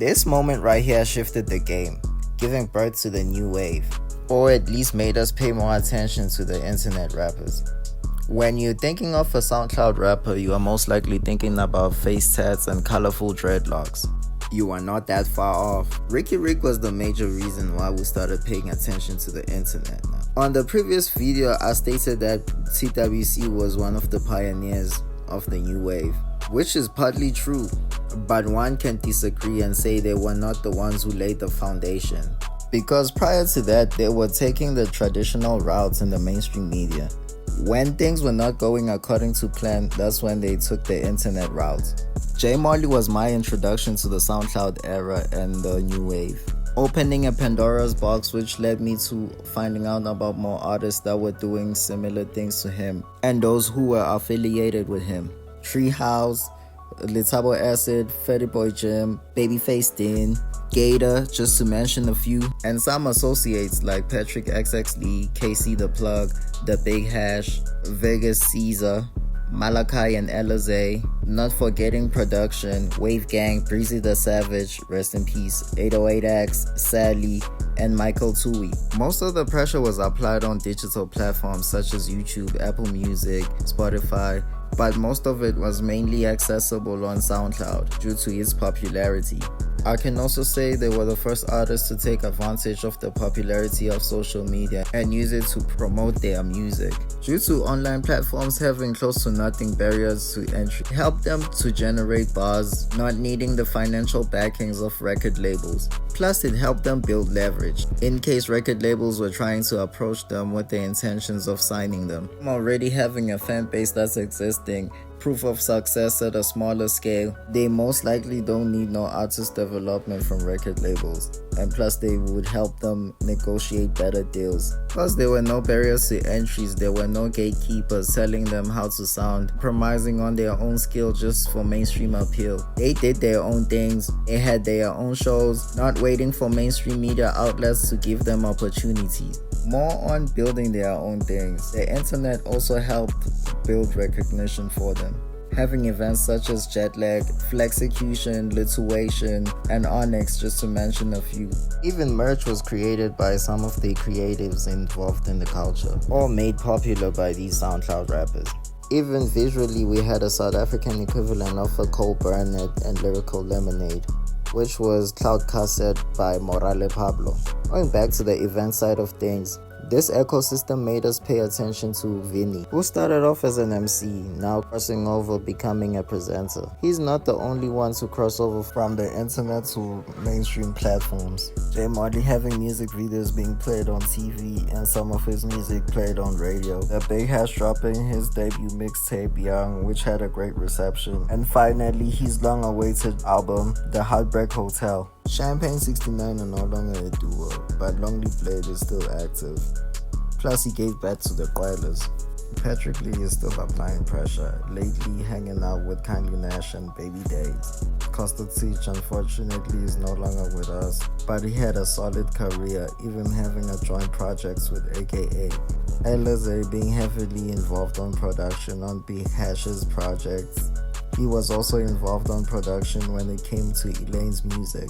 This moment right here shifted the game, giving birth to the new wave, or at least made us pay more attention to the internet rappers. When you're thinking of a SoundCloud rapper, you are most likely thinking about face tats and colorful dreadlocks. You are not that far off. Ricky Rick was the major reason why we started paying attention to the internet now. On the previous video, I stated that TWC was one of the pioneers of the new wave, which is partly true, but one can disagree and say they were not the ones who laid the foundation. Because prior to that, they were taking the traditional routes in the mainstream media. When things were not going according to plan, that's when they took the internet route. J Molly was my introduction to the SoundCloud era and the new wave, opening a Pandora's box which led me to finding out about more artists that were doing similar things to him and those who were affiliated with him. Treehouse, Litabo Acid, Fetty Boy Jim, Babyface Din, Gator, just to mention a few, and some associates like Patrick XX Lee, KC The Plug, The Big Hash, Vegas Caesar, Malachi and Elize, not forgetting Production, Wave Gang, Breezy the Savage, rest in peace, 808X, Sally, and Michael Tui. Most of the pressure was applied on digital platforms such as YouTube, Apple Music, Spotify, but most of it was mainly accessible on SoundCloud due to its popularity. I can also say they were the first artists to take advantage of the popularity of social media and use it to promote their music. Due to online platforms having close to nothing barriers to entry, it helped them to generate buzz, not needing the financial backings of record labels. Plus, it helped them build leverage, in case record labels were trying to approach them with the intentions of signing them. Already having a fan base that's existing, proof of success at a smaller scale, they most likely don't need no artist development from record labels, and plus they would help them negotiate better deals. Plus there were no barriers to entries, there were no gatekeepers telling them how to sound, promising on their own skill just for mainstream appeal. They did their own things, they had their own shows, not waiting for mainstream media outlets to give them opportunities. More on building their own things. The internet also helped build recognition for them, having events such as Jetlag, Flexecution, Lituation, and Onyx, just to mention a few. Even merch was created by some of the creatives involved in the culture, all made popular by these SoundCloud rappers. Even visually, we had a South African equivalent of a Cole Burnett and Lyrical Lemonade, which was Cloud Cassette by Morale Pablo. Going back to the event side of things, this ecosystem made us pay attention to Vinny, who started off as an MC, now crossing over becoming a presenter. He's not the only one to cross over from the internet to mainstream platforms. J Molly having music videos being played on TV and some of his music played on radio. The Big Hash dropping his debut mixtape Young, which had a great reception. And finally, his long awaited album, The Heartbreak Hotel. Champagne 69 are no longer a duo, but Lonely Blade is still active. Plus he gave back to the Broilers. Patrick Lee is still applying pressure, lately hanging out with Kindly Nash and Baby Days. Costa Teach unfortunately is no longer with us, but he had a solid career, even having a joint projects with AKA. Elize being heavily involved on production on Big Hash's projects. He was also involved on production when it came to Elaine's music.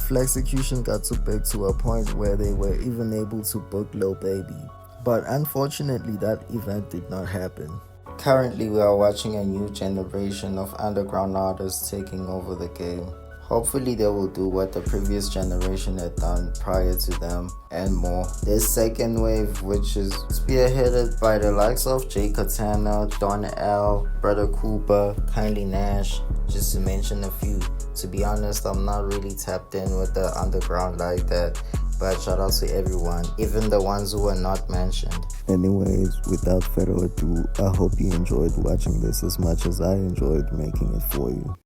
Flexecution got too big to a point where they were even able to book Lil Baby. But unfortunately that event did not happen. Currently we are watching a new generation of underground artists taking over the game. Hopefully they will do what the previous generation had done prior to them and more. This second wave, which is spearheaded by the likes of Jay Katana, Don L, Brother Cooper, Kindly Nash, just to mention a few. To be honest, I'm not really tapped in with the underground like that, but shout out to everyone, even the ones who were not mentioned. Anyways, without further ado, I hope you enjoyed watching this as much as I enjoyed making it for you.